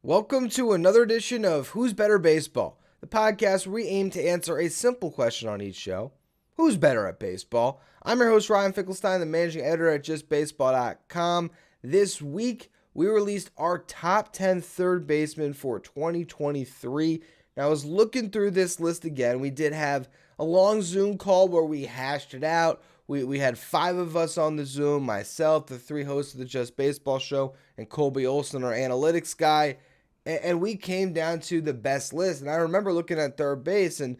Welcome to another edition of Who's Better Baseball, the podcast where we aim to answer a simple question on each show. Who's better at baseball? I'm your host, Ryan Finkelstein, the managing editor at justbaseball.com. This week, we released our top 10 third basemen for 2023. Now, I was looking through this list again. We did have a long Zoom call where we hashed it out. We had 5 of us on the Zoom, myself, the 3 hosts of the Just Baseball show, and Colby Olson, our analytics guy. And we came down to the best list. And I remember looking at third base, and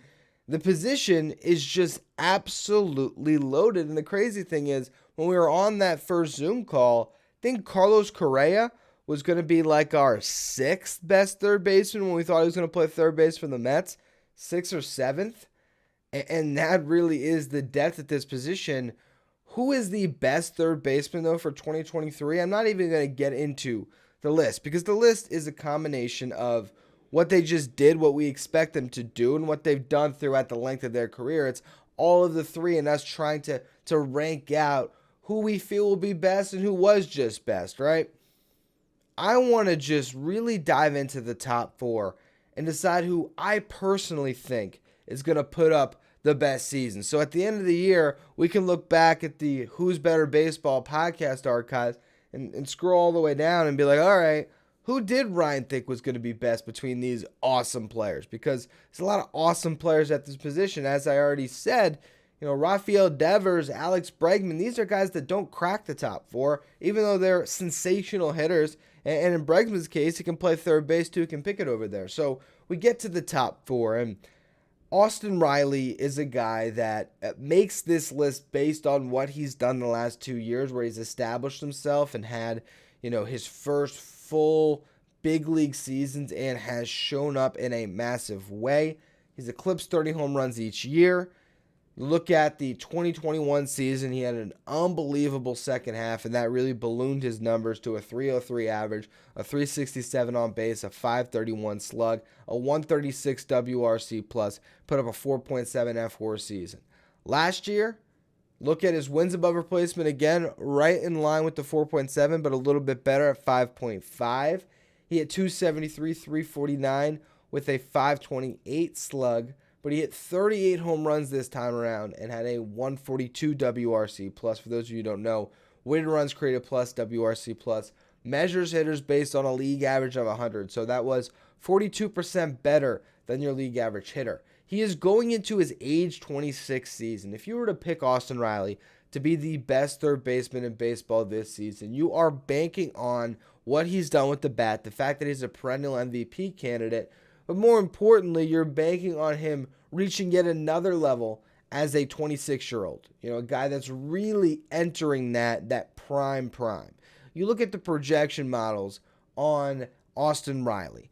the position is just absolutely loaded. And the crazy thing is, when we were on that first Zoom call, I think Carlos Correa was going to be like our 6th best third baseman when we thought he was going to play third base for the Mets, 6th or 7th. And that really is the depth at this position. Who is the best third baseman, though, for 2023? I'm not even going to get into the list, because the list is a combination of what they just did, what we expect them to do, and what they've done throughout the length of their career. It's all of the 3 and us trying to rank out who we feel will be best and who was just best, right? I want to just really dive into the top 4 and decide who I personally think is going to put up the best season. So at the end of the year, we can look back at the Who's Better Baseball podcast archives and scroll all the way down and be like, all right, who did Ryan think was going to be best between these awesome players? Because there's a lot of awesome players at this position. As I already said, Rafael Devers, Alex Bregman, these are guys that don't crack the top 4, even though they're sensational hitters. And in Bregman's case, he can play third base too, he can pick it over there. So we get to the top 4, and Austin Riley is a guy that makes this list based on what he's done the last 2 years, where he's established himself and had, his first full big league seasons and has shown up in a massive way. He's eclipsed 30 home runs each year. Look at the 2021 season. He had an unbelievable second half, and that really ballooned his numbers to a 303 average, a 367 on base, a 531 slug, a 136 WRC plus, put up a 4.7 F4 season. Last year, look at his wins above replacement again, right in line with the 4.7, but a little bit better at 5.5. He hit 273, 349 with a 528 slug, but he hit 38 home runs this time around and had a 142 WRC plus. For those of you who don't know, weighted runs created plus, WRC plus, measures hitters based on a league average of 100. So that was 42% better than your league average hitter. He is going into his age 26 season. If you were to pick Austin Riley to be the best third baseman in baseball this season, you are banking on what he's done with the bat, the fact that he's a perennial MVP candidate, but more importantly, you're banking on him reaching yet another level as a 26-year-old. A guy that's really entering that prime. You look at the projection models on Austin Riley.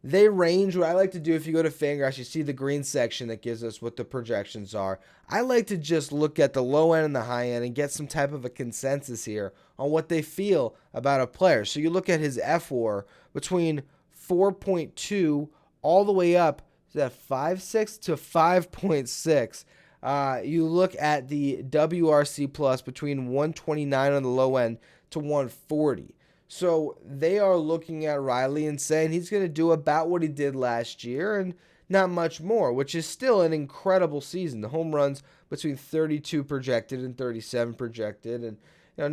They range. What I like to do, if you go to Fangraphs, you see the green section that gives us what the projections are. I like to just look at the low end and the high end and get some type of a consensus here on what they feel about a player. So you look at his FWAR between 4.2 all the way up to that 5.6 to 5.6. You look at the WRC plus between 129 on the low end to 140. So they are looking at Riley and saying he's going to do about what he did last year and not much more, which is still an incredible season. The home runs between 32 projected and 37 projected, and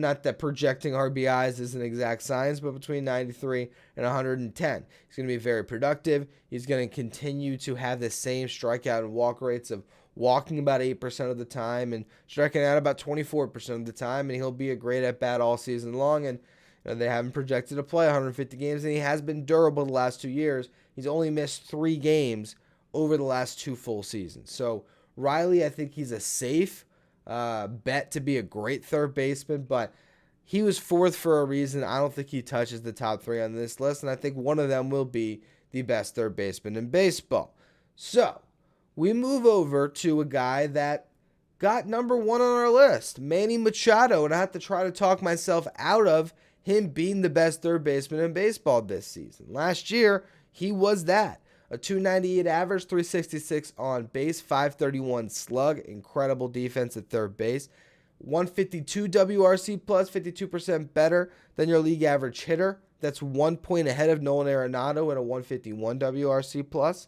not that projecting RBIs is an exact science, but between 93 and 110. He's going to be very productive. He's going to continue to have the same strikeout and walk rates of walking about 8% of the time and striking out about 24% of the time, and he'll be a great at-bat all season long. And they haven't projected to play 150 games, and he has been durable the last 2 years. He's only missed 3 games over the last 2 full seasons. So Riley, I think he's a safe bet to be a great third baseman, but he was 4th for a reason. I don't think he touches the top 3 on this list, and I think one of them will be the best third baseman in baseball. So we move over to a guy that got number 1 on our list, Manny Machado, and I have to try to talk myself out of him being the best third baseman in baseball this season. Last year, he was that. A 298 average, 366 on base, 531 slug, incredible defense at third base. 152 WRC plus, 52% better than your league average hitter. That's 1 point ahead of Nolan Arenado at a 151 WRC plus.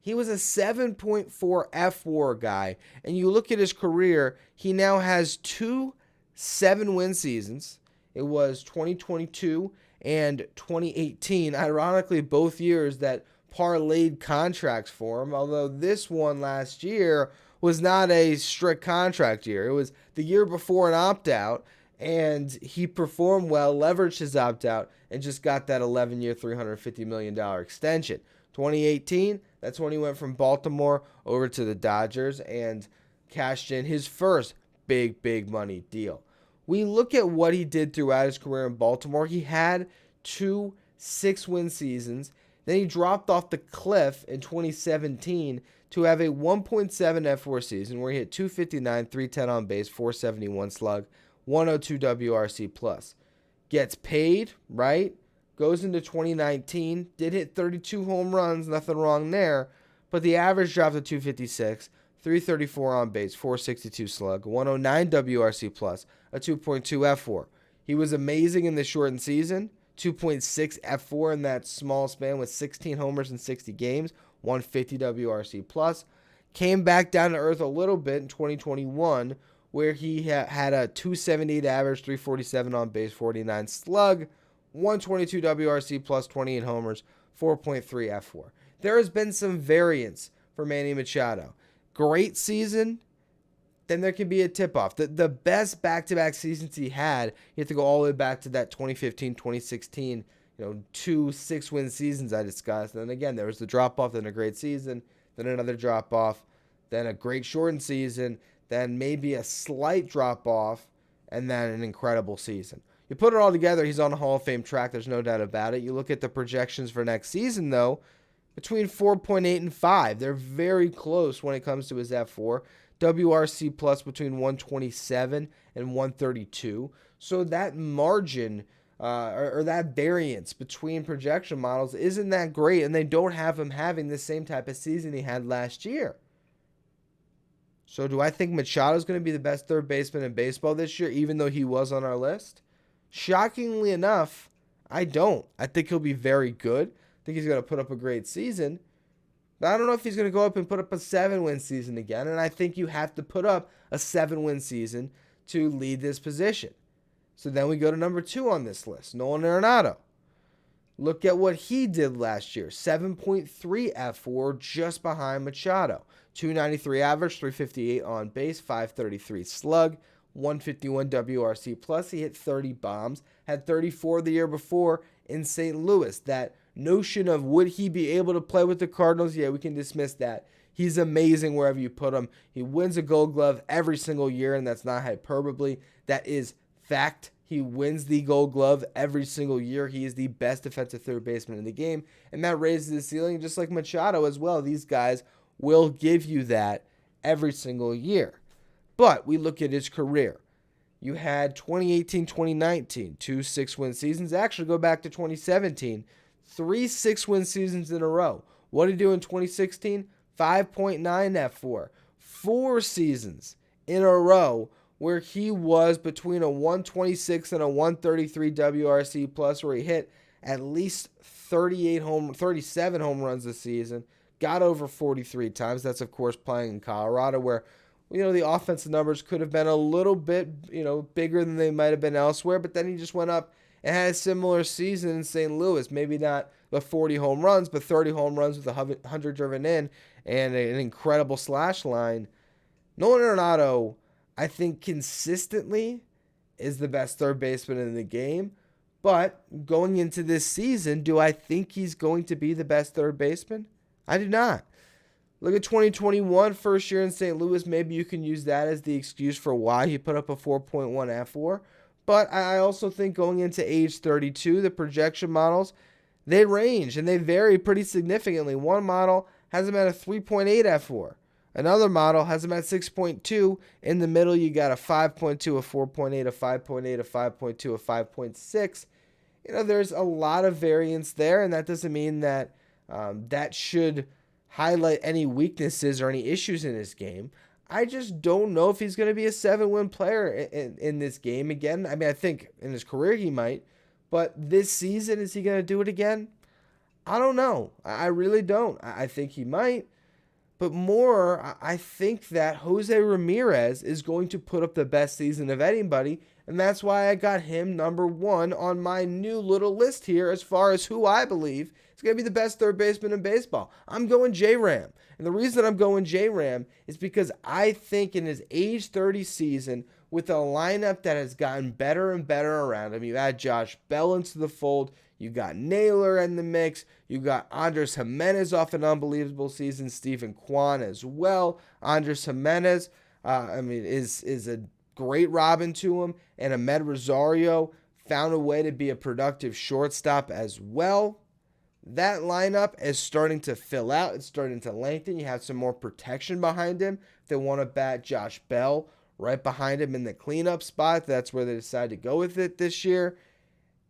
He was a 7.4 F4 guy. And you look at his career, he now has 2 7-win seasons. It was 2022 and 2018. Ironically, both years that parlayed contracts for him, although this one last year was not a strict contract year. It was the year before an opt-out, and he performed well, leveraged his opt-out, and just got that 11-year, $350 million extension. 2018, that's when he went from Baltimore over to the Dodgers and cashed in his first big money deal. We look at what he did throughout his career in Baltimore. He had 2 6-win seasons. Then he dropped off the cliff in 2017 to have a 1.7 F4 season where he hit 259, 310 on base, 471 slug, 102 WRC plus. Gets paid, right? Goes into 2019, did hit 32 home runs, nothing wrong there, but the average dropped to 256, 334 on base, 462 slug, 109 WRC plus, a 2.2 F4. He was amazing in the shortened season, 2.6 F4 in that small span with 16 homers in 60 games, 150 WRC plus. Came back down to earth a little bit in 2021 where he had a 278 average, 347 on base, 49 slug, 122 WRC plus, 28 homers, 4.3 F4. There has been some variance for Manny Machado. Great season, then there can be a tip-off. The best back-to-back seasons he had, you have to go all the way back to that 2015, 2016, 2 6-win seasons I discussed. And then again, there was the drop-off, then a great season, then another drop-off, then a great shortened season, then maybe a slight drop-off, and then an incredible season. You put it all together, he's on a Hall of Fame track, there's no doubt about it. You look at the projections for next season, though, between 4.8 and 5. They're very close when it comes to his F4. WRC plus between 127 and 132. So that margin or that variance between projection models isn't that great, and they don't have him having the same type of season he had last year. So do I think Machado's going to be the best third baseman in baseball this year, even though he was on our list? Shockingly enough, I don't. I think he'll be very good. I think he's going to put up a great season. But I don't know if he's going to go up and put up a 7-win season again. And I think you have to put up a 7-win season to lead this position. So then we go to number 2 on this list, Nolan Arenado. Look at what he did last year. 7.3 F4 just behind Machado. 293 average, 358 on base, 533 slug, 151 WRC plus. He hit 30 bombs. Had 34 the year before in St. Louis. That notion of would he be able to play with the Cardinals? Yeah, we can dismiss that. He's amazing wherever you put him. He wins a Gold Glove every single year, and that's not hyperbole. That is fact. He wins the Gold Glove every single year. He is the best defensive third baseman in the game, and that raises the ceiling just like Machado as well. These guys will give you that every single year. But we look at his career. You had 2018, 2019, 2 6-win seasons. Actually, go back to 2017, 3 6-win seasons in a row. What did he do in 2016? 5.9 F4. 4 seasons in a row where he was between a 126 and a 133 WRC plus, where he hit at least 37 home runs this season, got over 43 times. That's, of course, playing in Colorado, where the offensive numbers could have been a little bit, bigger than they might have been elsewhere, but then he just went up and had a similar season in St. Louis. Maybe not the 40 home runs, but 30 home runs with 100 driven in and an incredible slash line. Nolan Arenado, I think, consistently is the best third baseman in the game, but going into this season, do I think he's going to be the best third baseman? I do not. Look at 2021, first year in St. Louis. Maybe you can use that as the excuse for why he put up a 4.1 F4. But I also think going into age 32, the projection models, they range and they vary pretty significantly. One model has him at a 3.8 F4. Another model has him at 6.2. In the middle, you got a 5.2, a 4.8, a 5.8, a 5.2, a 5.6. There's a lot of variance there, and that doesn't mean that that should highlight any weaknesses or any issues in his game. I just don't know if he's going to be a 7-win player in this game again. I mean, I think in his career he might, But this season, is he going to do it again? I don't know. I really don't. I think he might. But more, I think that Jose Ramirez is going to put up the best season of anybody. And that's why I got him number one on my new little list here as far as who I believe is going to be the best third baseman in baseball. I'm going J-Ram. And the reason I'm going J-Ram is because I think in his age 30 season, with a lineup that has gotten better and better around him, you add Josh Bell into the fold, you got Naylor in the mix, you got Andres Jimenez off an unbelievable season, Stephen Kwan as well. Andres Jimenez, is a great Robin to him, and Ahmed Rosario found a way to be a productive shortstop as well. That lineup is starting to fill out. It's starting to lengthen. You have some more protection behind him. If they want to bat Josh Bell right behind him in the cleanup spot, that's where they decide to go with it this year.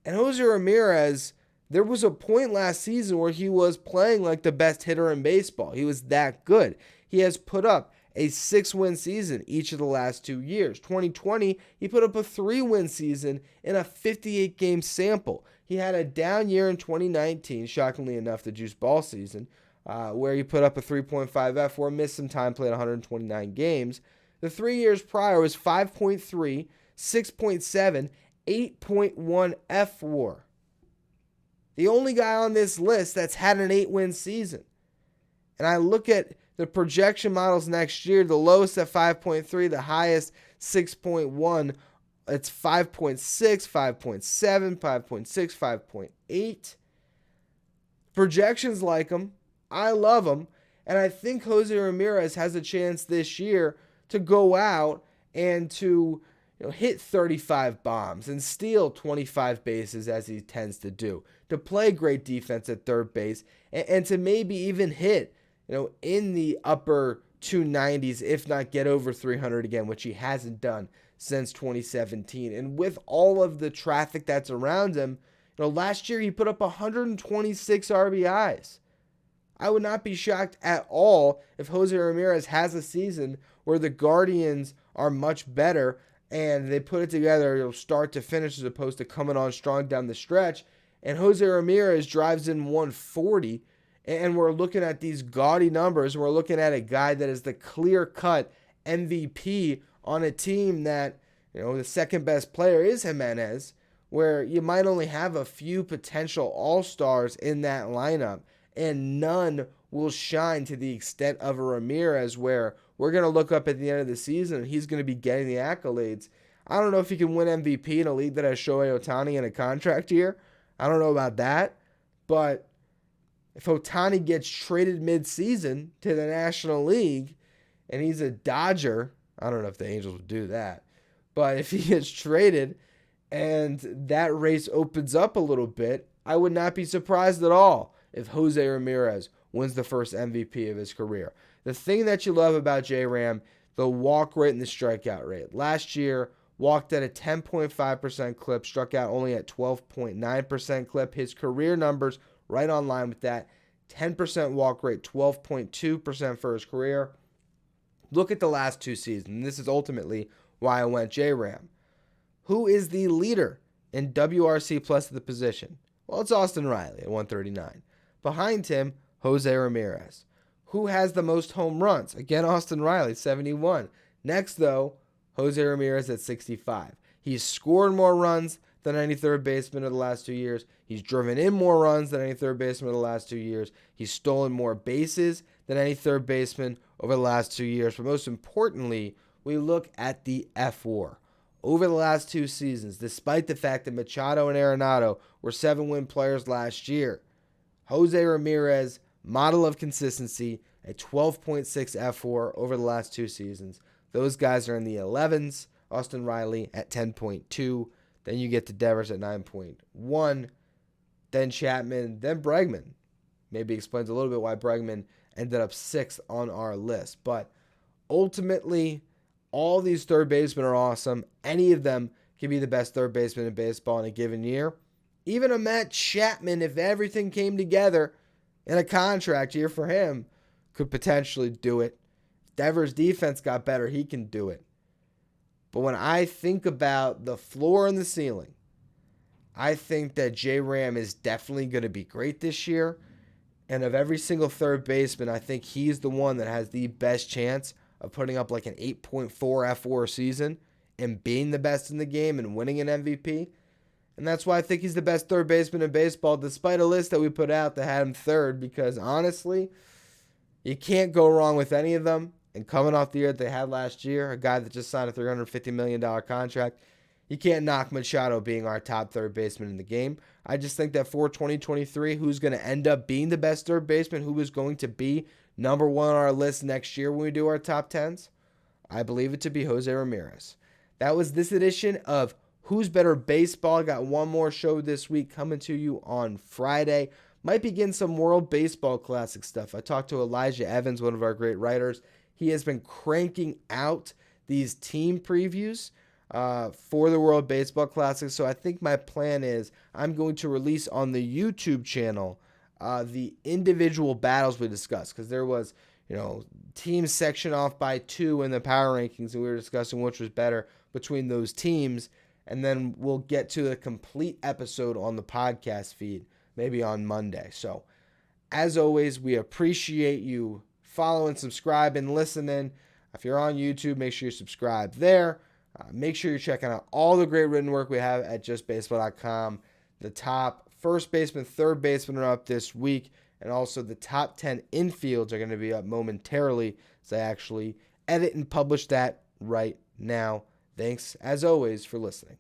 And Jose Ramirez, there was a point last season where he was playing like the best hitter in baseball. He was that good. He has put up a 6-win season each of the last 2 years. 2020, he put up a 3-win season in a 58-game sample. He had a down year in 2019, shockingly enough, the juice ball season, where he put up a 3.5 F4, missed some time, played 129 games. The 3 years prior was 5.3, 6.7, 8.1 F4. The only guy on this list that's had an 8-win season. And I look at the projection models next year, the lowest at 5.3, the highest 6.1. It's 5.6, 5.7, 5.6, 5.8. Projections like him. I love him. And I think Jose Ramirez has a chance this year to go out and to hit 35 bombs and steal 25 bases as he tends to do, to play great defense at third base, and to maybe even hit in the upper 290s, if not get over 300 again, which he hasn't done since 2017. And with all of the traffic that's around him, last year he put up 126 RBIs. I would not be shocked at all if Jose Ramirez has a season where the Guardians are much better and they put it together start to finish as opposed to coming on strong down the stretch, and Jose Ramirez drives in 140, and we're looking at these gaudy numbers, and we're looking at a guy that is the clear-cut MVP on a team that, the second best player is Jimenez, where you might only have a few potential all-stars in that lineup, and none will shine to the extent of a Ramirez, where we're going to look up at the end of the season and he's going to be getting the accolades. I don't know if he can win MVP in a league that has Shohei Ohtani in a contract year. I don't know about that. But if Ohtani gets traded mid-season to the National League and he's a Dodger, I don't know if the Angels would do that. But if he gets traded and that race opens up a little bit, I would not be surprised at all if Jose Ramirez wins the first MVP of his career. The thing that you love about J-Ram, the walk rate and the strikeout rate. Last year, walked at a 10.5% clip, struck out only at 12.9% clip. His career numbers right on line with that. 10% walk rate, 12.2% for his career. Look at the last 2 seasons. This is ultimately why I went J-Ram. Who is the leader in WRC plus at the position? Well, it's Austin Riley at 139. Behind him, Jose Ramirez. Who has the most home runs? Again, Austin Riley, 71. Next, though, Jose Ramirez at 65. He's scored more runs than any third baseman of the last 2 years. He's driven in more runs than any third baseman of the last 2 years. He's stolen more bases than any third baseman over the last 2 years. But most importantly, we look at the F4. Over the last 2 seasons, despite the fact that Machado and Arenado were 7-win players last year, Jose Ramirez, model of consistency, a 12.6 F4 over the last 2 seasons. Those guys are in the 11s. Austin Riley at 10.2. Then you get to Devers at 9.1. Then Chapman. Then Bregman. Maybe explains a little bit why Bregman ended up 6th on our list. But ultimately, all these third basemen are awesome. Any of them can be the best third baseman in baseball in a given year. Even a Matt Chapman, if everything came together in a contract year for him, could potentially do it. If Devers' defense got better, he can do it. But when I think about the floor and the ceiling, I think that J-Ram is definitely going to be great this year. And of every single third baseman, I think he's the one that has the best chance of putting up like an 8.4 F4 season and being the best in the game and winning an MVP. And that's why I think he's the best third baseman in baseball, despite a list that we put out that had him third, because honestly, you can't go wrong with any of them. And coming off the year that they had last year, a guy that just signed a $350 million contract, you can't knock Machado being our top third baseman in the game. I just think that for 2023, who's going to end up being the best third baseman, who is going to be number one on our list next year when we do our top 10s, I believe it to be Jose Ramirez. That was this edition of Who's Better Baseball. I got one more show this week coming to you on Friday. Might be getting some World Baseball Classic stuff. I talked to Elijah Evans, one of our great writers. He has been cranking out these team previews for the World Baseball Classic. So I think my plan is I'm going to release on the YouTube channel the individual battles we discussed, because there was, teams section off by 2 in the power rankings, and we were discussing which was better between those teams. And then we'll get to the complete episode on the podcast feed, maybe on Monday. So as always, we appreciate you following, subscribing, listening. If you're on YouTube, make sure you subscribe there. Make sure you're checking out all the great written work we have at justbaseball.com. The top first baseman, third baseman are up this week, and also the top 10 infields are going to be up momentarily, so I actually edit and publish that right now. Thanks, as always, for listening.